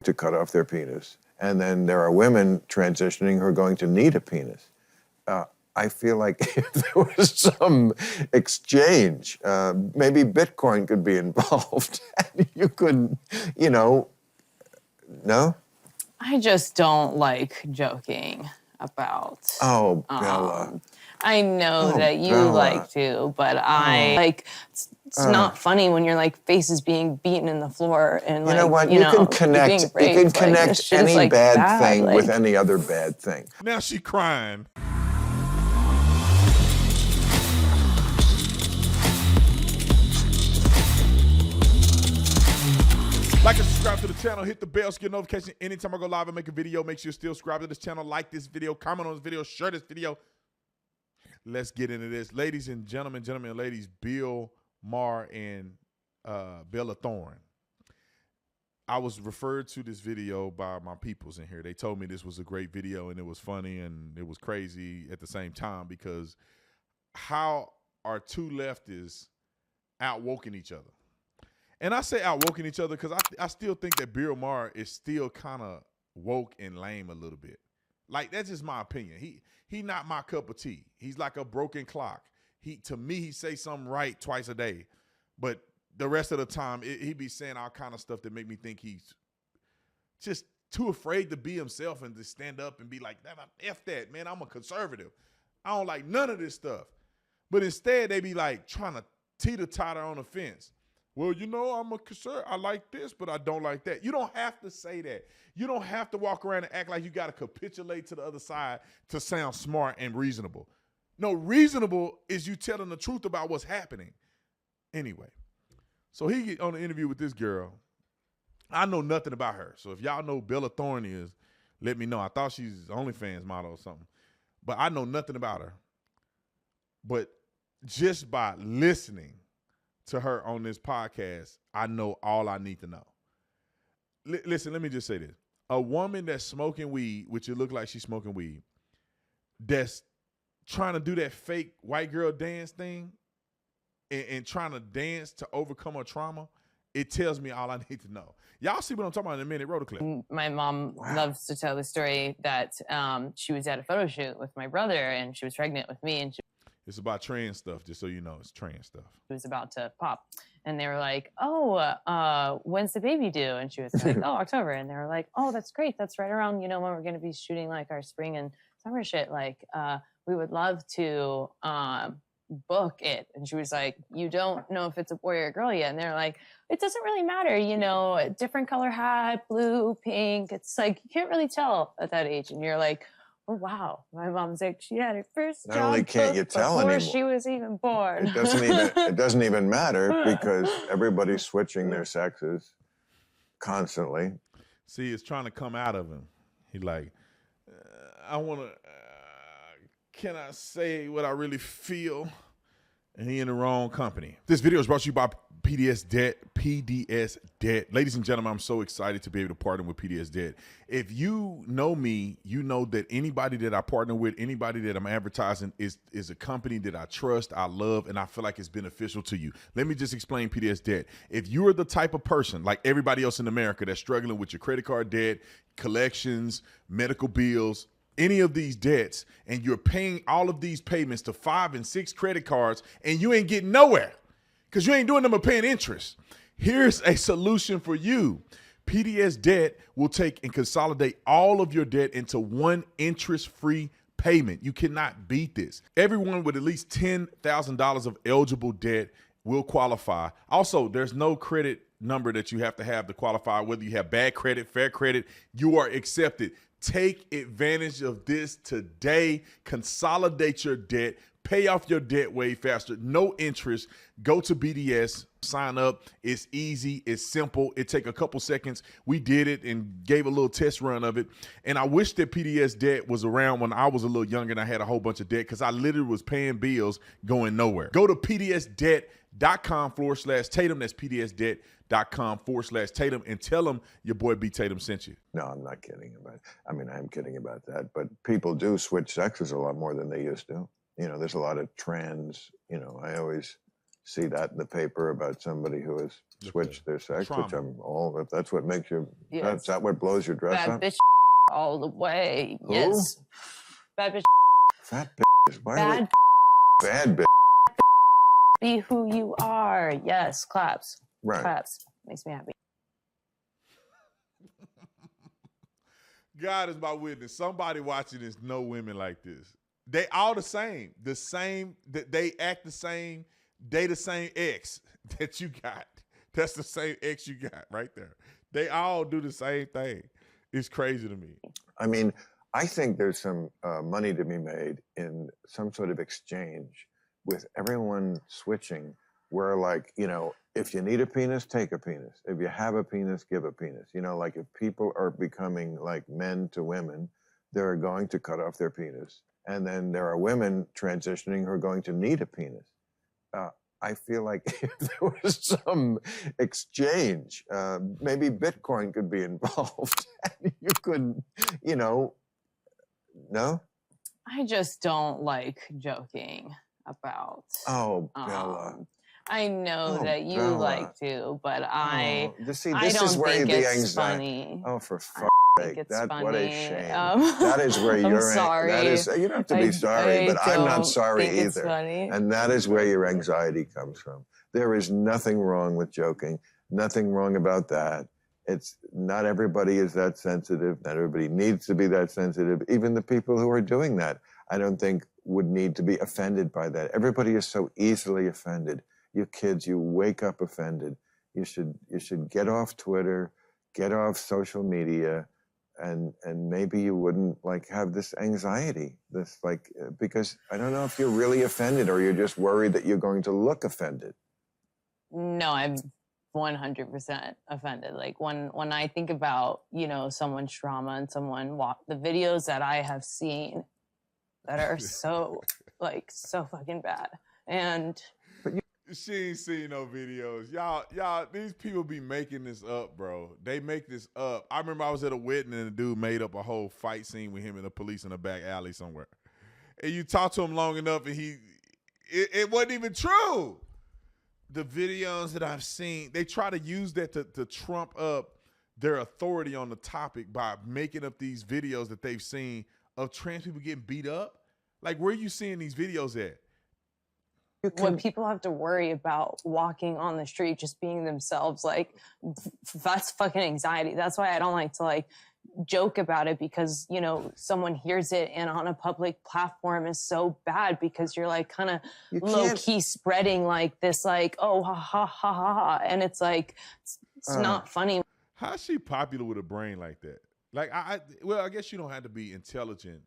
to cut off their penis. And then there are women transitioning who are going to need a penis. I feel like if there was some exchange, maybe Bitcoin could be involved. And you could, you know, no? I just don't like joking about. Oh, Bella. I know that you Bella. like to, but I like. It's not funny when your like face is being beaten in the floor and like. You know what? You can connect. You can connect any like bad thing with any other bad thing. Now she crying. Like and subscribe to the channel, hit the bell to get notification anytime I go live and make a video. Make sure you're still subscribed to this channel, like this video, comment on this video, share this video. Let's get into this. Ladies and gentlemen, and ladies, Bill Maher and Bella Thorne. I was referred to this video by my peoples in here. They told me this was a great video and it was funny and it was crazy at the same time, because how are two leftists outwoking each other? And I say outwoking each other because I still think that Bill Maher is still kind of woke and lame a little bit. Like, that's just my opinion. He not my cup of tea. He's like a broken clock. To me, he say something right twice a day, but the rest of the time, he be saying all kind of stuff that make me think he's just too afraid to be himself and to stand up and be like, F that, man, I'm a conservative. I don't like none of this stuff. But instead, they be like trying to teeter-totter on the fence. Well, you know, I'm a conservative. I like this, but I don't like that. You don't have to say that. You don't have to walk around and act like you got to capitulate to the other side to sound smart and reasonable. No, reasonable is you telling the truth about what's happening. Anyway, so he get on an interview with this girl. I know nothing about her. So if y'all know who Bella Thorne is, let me know. I thought she's OnlyFans model or something. But I know nothing about her. But just by listening to her on this podcast, I know all I need to know. Listen, let me just say this. A woman that's smoking weed, which it look like she's smoking weed, that's trying to do that fake white girl dance thing and trying to dance to overcome her trauma, it tells me all I need to know. Y'all see what I'm talking about in a minute. Roll the clip. My mom loves to tell the story that she was at a photo shoot with my brother and she was pregnant with me, and it's about trans stuff, just so you know. It's trans stuff. She was about to pop. And they were like, oh, when's the baby due? And she was like, oh, October. And they were like, oh, that's great. That's right around, you know, when we're going to be shooting like our spring and summer shit. Like, we would love to book it. And she was like, you don't know if it's a boy or a girl yet. And they're like, it doesn't really matter. You know, different color hat, blue, pink. It's like, you can't really tell at that age. And you're like, oh, wow. My mom's like, she had her first job. Not only can't you tell before anymore, she was even born. It doesn't even matter, because everybody's switching their sexes constantly. See, it's trying to come out of him. He like, I want to, can I say what I really feel? And he in the wrong company. This video is brought to you by PDS Debt. Ladies and gentlemen, I'm so excited to be able to partner with PDS Debt. If you know me, you know that anybody that I partner with, anybody that I'm advertising is a company that I trust, I love, and I feel like it's beneficial to you. Let me just explain PDS Debt. If you are the type of person, like everybody else in America, that's struggling with your credit card debt, collections, medical bills, any of these debts, and you're paying all of these payments to 5 and 6 credit cards, and you ain't getting nowhere because you ain't doing them but paying interest, here's a solution for you. PDS Debt will take and consolidate all of your debt into one interest-free payment. You cannot beat this. Everyone with at least $10,000 of eligible debt will qualify. Also, there's no credit number that you have to qualify. Whether you have bad credit, fair credit, you are accepted. Take advantage of this today. Consolidate your debt. Pay off your debt way faster. No interest. Go to BDS. Sign up. It's easy. It's simple. It take a couple seconds. We did it and gave a little test run of it. And I wish that PDS Debt was around when I was a little younger and I had a whole bunch of debt, because I literally was paying bills going nowhere. Go to pdsdebt.com/Tatum. That's pdsdebt.com/Tatum, and tell them your boy B. Tatum sent you. No, I'm not kidding about it. I mean, I'm kidding about that. But people do switch sexes a lot more than they used to. You know, there's a lot of trans, you know, I always see that in the paper about somebody who has switched their sex, trauma. which I'm all, if that's what makes you, Yes. that's that what blows your dress Bad up? bitch all the way. Who? Yes. Bad bitch. Fat bitches. Why Bad bad bitch? be who you are. Yes. Claps. Right. Claps. Makes me happy. God is my witness. Somebody watching this know women like this. They all the same. The same, they act the same. They the same ex that you got. That's the same ex you got right there. They all do the same thing. It's crazy to me. I mean, I think there's some money to be made in some sort of exchange with everyone switching where, like, you know, if you need a penis, take a penis. If you have a penis, give a penis. You know, like if people are becoming like men to women, they're going to cut off their penis. And then there are women transitioning who are going to need a penis. I feel like if there was some exchange, maybe Bitcoin could be involved. And you could, you know, no? I just don't like joking about. Oh, Bella. I know Oh, that you Bella. like to, but I See, I this don't is where think the it's anxiety. funny. Oh, for fuck's I think sake! it's funny. What a shame. That is where I'm you're. sorry. That is. You don't have to be sorry, but I'm not don't sorry think it's either. funny. And that is where your anxiety comes from. There is nothing wrong with joking. Nothing wrong about that. It's not everybody is that sensitive. Not everybody needs to be that sensitive. Even the people who are doing that, I don't think would need to be offended by that. Everybody is so easily offended. You kids, you wake up offended. You should get off Twitter, get off social media, and maybe you wouldn't like have this anxiety. This like because I don't know if you're really offended or you're just worried that you're going to look offended. No, I'm 100% offended. Like when I think about, you know, someone's trauma and the videos that I have seen that are so so fucking bad. And She ain't seen no videos. Y'all, these people be making this up, bro. They make this up. I remember I was at a wedding and a dude made up a whole fight scene with him and the police in a back alley somewhere. And you talk to him long enough and it wasn't even true. The videos that I've seen, they try to use that to trump up their authority on the topic by making up these videos that they've seen of trans people getting beat up. Like, where are you seeing these videos at? when people have to worry about walking on the street, just being themselves, like that's fucking anxiety. That's why I don't like to like joke about it, because, you know, someone hears it and on a public platform is so bad because you're like kind of low key spreading like this, like, oh, ha, ha, ha, ha, ha. And it's like, it's not funny. How's she popular with a brain like that? Like, well, I guess you don't have to be intelligent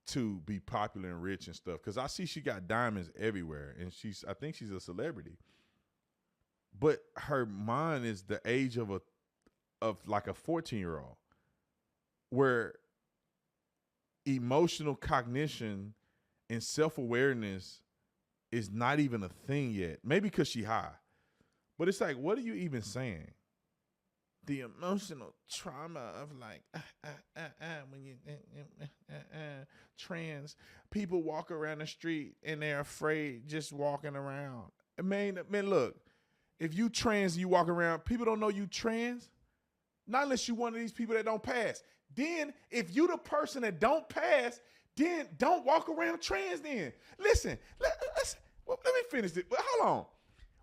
to be popular and rich and stuff, because I see she got diamonds everywhere and I think she's a celebrity, but her mind is the age of like a 14-year-old, where emotional cognition and self-awareness is not even a thing yet. Maybe because she high, but it's like, what are you even saying? The emotional trauma of like when you trans people walk around the street and they're afraid just walking around. Man, look, if you trans, you walk around, people don't know you trans, not unless you one of these people that don't pass. Then if you the person that don't pass, then don't walk around trans. Then listen, let me finish it. But hold on,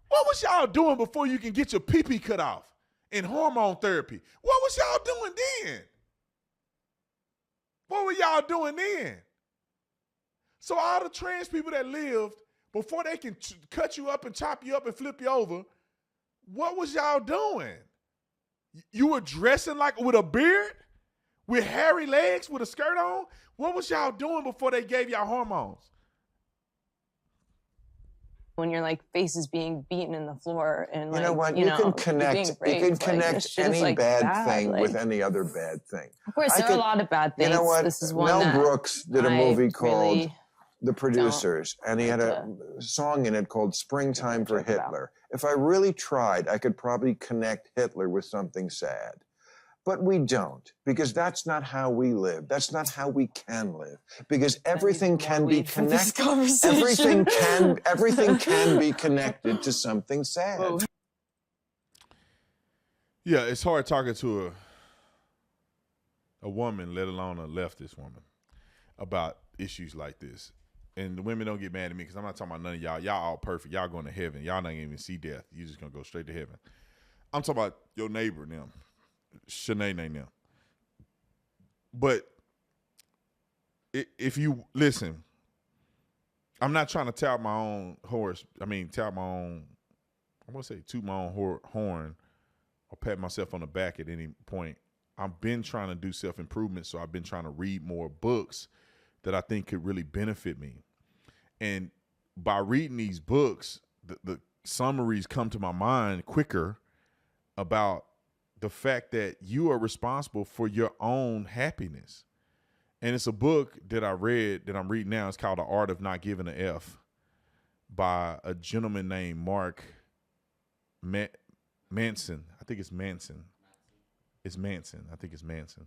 what was y'all doing before you can get your pee-pee cut off? In hormone therapy. What was y'all doing then? What were y'all doing then? So all the trans people that lived, before they can cut you up and chop you up and flip you over, what was y'all doing? You were dressing like with a beard? With hairy legs, with a skirt on? What was y'all doing before they gave y'all hormones? When your like face is being beaten in the floor and like, you know what, you can connect any like bad thing with any other bad thing. Of course, there are a lot of bad things. You know what? This is one Mel Brooks did a movie called really The Producers, and he had a song in it called Springtime for Hitler. If I really tried, I could probably connect Hitler with something sad. But we don't, because that's not how we live. That's not how we can live, because everything can be connected. Everything can be connected to something sad. Whoa. Yeah, it's hard talking to a woman, let alone a leftist woman, about issues like this. And the women don't get mad at me because I'm not talking about none of y'all. Y'all all perfect. Y'all going to heaven. Y'all not even see death. You just going to go straight to heaven. I'm talking about your neighbor now, Shanae now. But if you listen, I'm not trying to tout my own horse. I mean, tout my own, I'm going to say toot my own horn or pat myself on the back at any point. I've been trying to do self-improvement, so I've been trying to read more books that I think could really benefit me. And by reading these books, the summaries come to my mind quicker about the fact that you are responsible for your own happiness. And it's a book that I read that I'm reading now. It's called The Art of Not Giving an F by a gentleman named Mark Manson. I think it's Manson. It's Manson. I think it's Manson.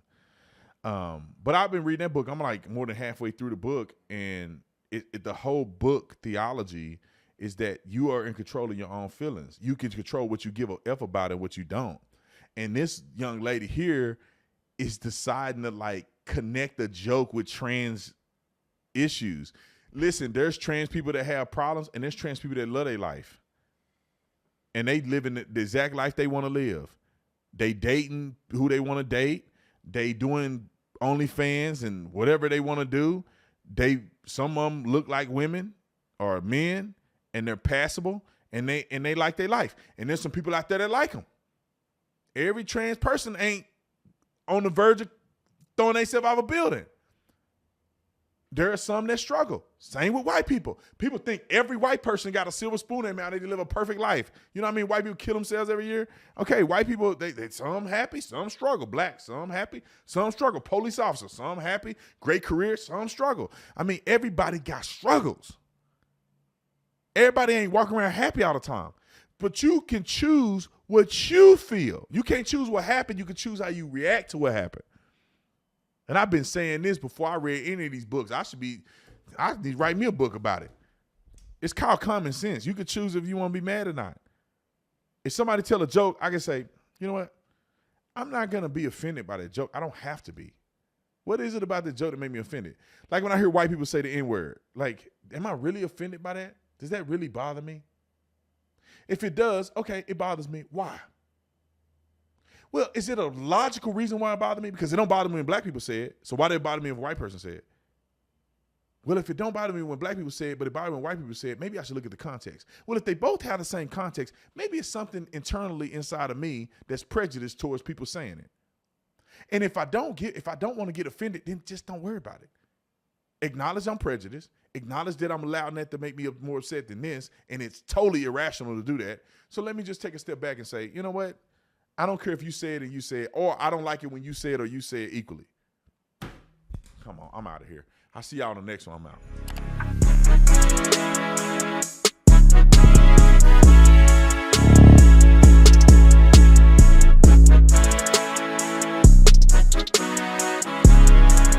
But I've been reading that book. I'm like more than halfway through the book, and the whole book theology is that you are in control of your own feelings. You can control what you give a F about and what you don't. And this young lady here is deciding to like connect a joke with trans issues. Listen, there's trans people that have problems, and there's trans people that love their life. And they live in the exact life they want to live. They dating who they want to date. They doing OnlyFans and whatever they want to do. Some of them look like women or men, and they're passable, and they like their life. And there's some people out there that like them. Every trans person ain't on the verge of throwing themselves out of a building. There are some that struggle. Same with white people. People think every white person got a silver spoon in their mouth. They live a perfect life. You know what I mean? White people kill themselves every year. Okay, white people, they some happy, some struggle. Black, some happy, some struggle. Police officers, some happy, great career, some struggle. I mean, everybody got struggles. Everybody ain't walking around happy all the time. But you can choose what you feel. You can't choose what happened. You can choose how you react to what happened. And I've been saying this before I read any of these books. I need to write me a book about it. It's called Common Sense. You can choose if you want to be mad or not. If somebody tell a joke, I can say, you know what? I'm not going to be offended by that joke. I don't have to be. What is it about the joke that made me offended? Like when I hear white people say the N-word, like, am I really offended by that? Does that really bother me? If it does, okay, it bothers me. Why? Well, is it a logical reason why it bothered me? Because it don't bother me when black people say it. So why did it bother me if a white person said it? Well, if it don't bother me when black people say it, but it bothers me when white people say it, maybe I should look at the context. Well, if they both have the same context, maybe it's something internally inside of me that's prejudiced towards people saying it. And if I don't want to get offended, then just don't worry about it. Acknowledge I'm prejudiced. Acknowledge that I'm allowing that to make me more upset than this, and it's totally irrational to do that. So let me just take a step back and say, you know what? I don't care if you say it and you say it, or I don't like it when you say it or you say it equally. Come on, I'm out of here. I'll see y'all on the next one. I'm out.